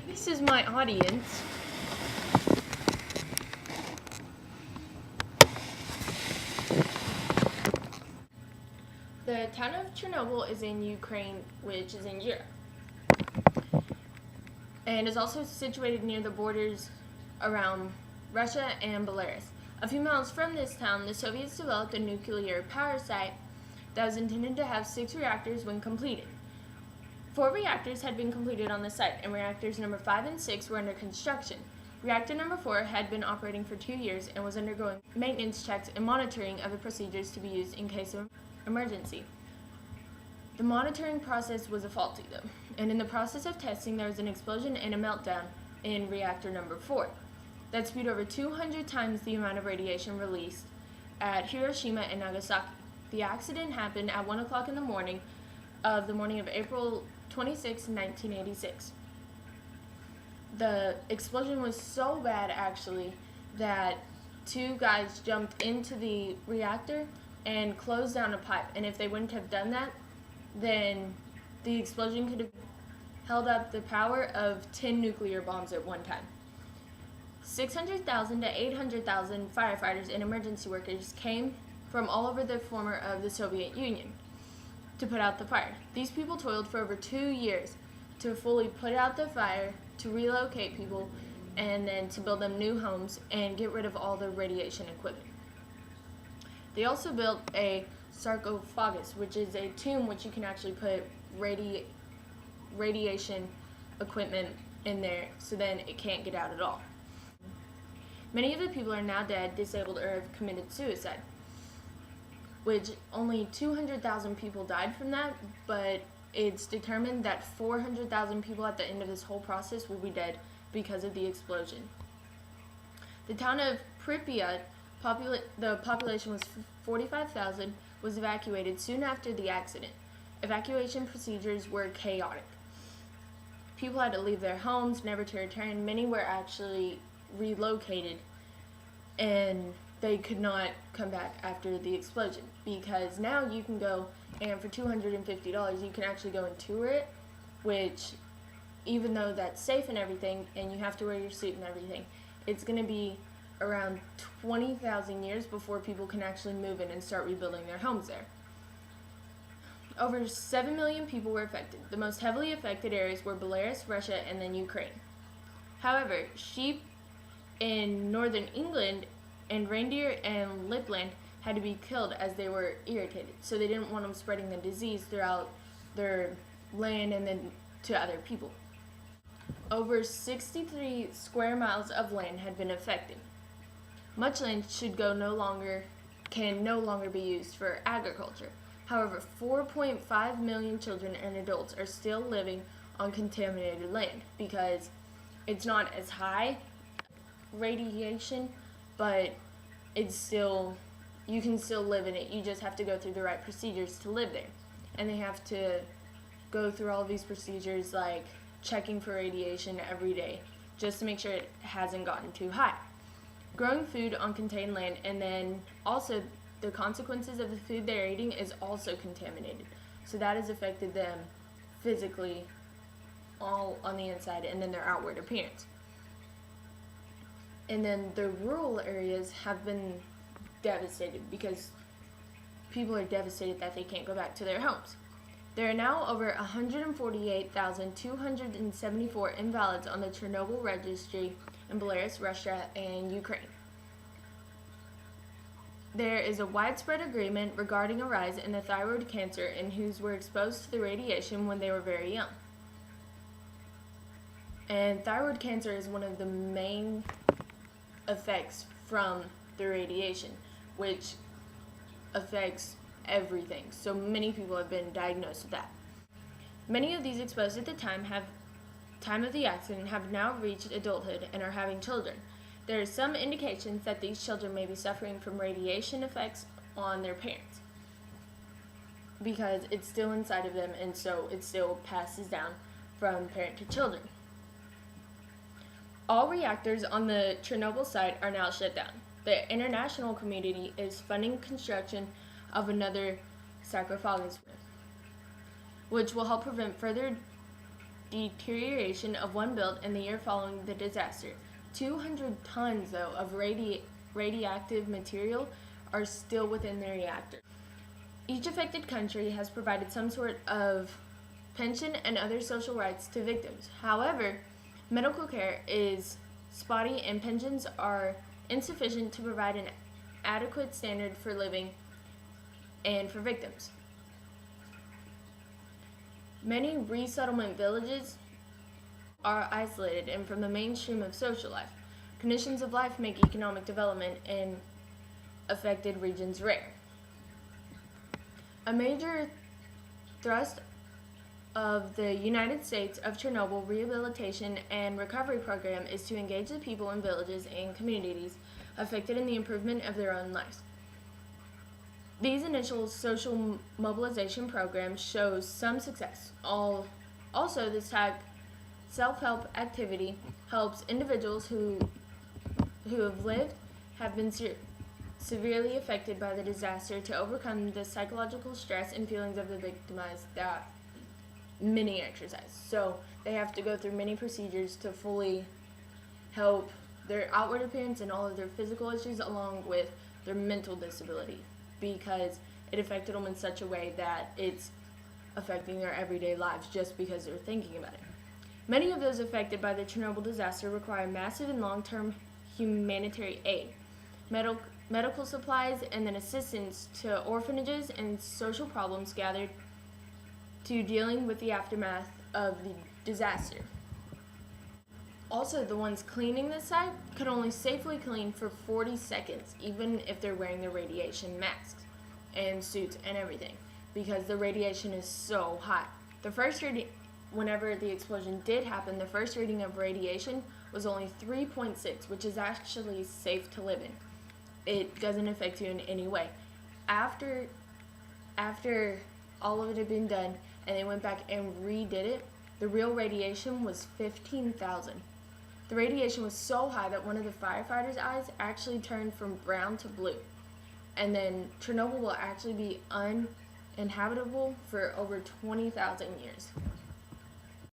This is my audience. The town of Chernobyl is in Ukraine, which is in Europe, and is also situated near the borders around Russia and Belarus. A few miles from this town, the Soviets developed a nuclear power site that was intended to have 6 reactors when completed. 4 reactors had been completed on the site, and reactors number 5 and 6 were under construction. Reactor number 4 had been operating for 2 years and was undergoing maintenance checks and monitoring of the procedures to be used in case of emergency. The monitoring process was faulty though, and in the process of testing there was an explosion and a meltdown in reactor number 4 that spewed over 200 times the amount of radiation released at Hiroshima and Nagasaki. The accident happened at 1 o'clock in the morning of April 26, 1986. The explosion was so bad actually that 2 guys jumped into the reactor and closed down a pipe, and if they wouldn't have done that, then the explosion could have held up the power of 10 nuclear bombs at one time. 600,000 to 800,000 firefighters and emergency workers came from all over the former of the Soviet Union to put out the fire. These people toiled for over 2 years to fully put out the fire, to relocate people, and then to build them new homes and get rid of all the radiation equipment. They also built a sarcophagus, which is a tomb which you can actually put radiation equipment in there so then it can't get out at all. Many of the people are now dead, disabled, or have committed suicide, which only 200,000 people died from that, but it's determined that 400,000 people at the end of this whole process will be dead because of the explosion. The town of Pripyat, the population was 45,000, was evacuated soon after the accident. Evacuation procedures were chaotic. People had to leave their homes, never to return. Many were actually relocated, and they could not come back after the explosion, because now you can go and for $250 you can actually go and tour it, which, even though that's safe and everything and you have to wear your suit and everything, it's going to be around 20,000 years before people can actually move in and start rebuilding their homes there. Over 7 million people were affected. The most heavily affected areas were Belarus, Russia, and then Ukraine. However, sheep in northern England and reindeer in Lapland had to be killed as they were irritated, so they didn't want them spreading the disease throughout their land and then to other people. Over 63 square miles of land had been affected. Much land can no longer be used for agriculture. However, 4.5 million children and adults are still living on contaminated land because it's not as high radiation, but you can still live in it. You just have to go through the right procedures to live there. And they have to go through all of these procedures like checking for radiation every day just to make sure it hasn't gotten too high. Growing food on contained land, and then also the consequences of the food they're eating is also contaminated. So that has affected them physically, all on the inside, and then their outward appearance. And then the rural areas have been devastated because people are devastated that they can't go back to their homes. There are now over 148,274 invalids on the Chernobyl registry in Belarus, Russia, and Ukraine. There is a widespread agreement regarding a rise in the thyroid cancer in whose were exposed to the radiation when they were very young. And thyroid cancer is one of the main effects from the radiation, which affects everything. So many people have been diagnosed with that. Many of these exposed at the time of the accident have now reached adulthood and are having children. There are some indications that these children may be suffering from radiation effects on their parents because it's still inside of them, and so it still passes down from parent to children. All reactors on the Chernobyl site are now shut down. The international community is funding construction of another sarcophagus, which will help prevent further deterioration of one built in the year following the disaster. 200 tons, though, of radioactive material are still within the reactor. Each affected country has provided some sort of pension and other social rights to victims. However, medical care is spotty and pensions are insufficient to provide an adequate standard for living and for victims. Many resettlement villages are isolated and from the mainstream of social life. Conditions of life make economic development in affected regions rare. A major thrust of the United States of Chernobyl Rehabilitation and Recovery Program is to engage the people in villages and communities affected in the improvement of their own lives. These initial social mobilization programs show some success. Also, this type self-help activity helps individuals who have been severely affected by the disaster to overcome the psychological stress and feelings of the victimized that many exercise. So they have to go through many procedures to fully help their outward appearance and all of their physical issues along with their mental disability, because it affected them in such a way that it's affecting their everyday lives just because they're thinking about it. Many of those affected by the Chernobyl disaster require massive and long-term humanitarian aid, medical supplies, and then assistance to orphanages and social problems gathered to dealing with the aftermath of the disaster. Also, the ones cleaning the site could only safely clean for 40 seconds, even if they're wearing their radiation masks and suits and everything, because the radiation is so hot. The first reading, whenever the explosion did happen, the first reading of radiation was only 3.6, which is actually safe to live in. It doesn't affect you in any way. After all of it had been done and they went back and redid it, the real radiation was 15,000. The radiation was so high that one of the firefighters' eyes actually turned from brown to blue. And then Chernobyl will actually be uninhabitable for over 20,000 years.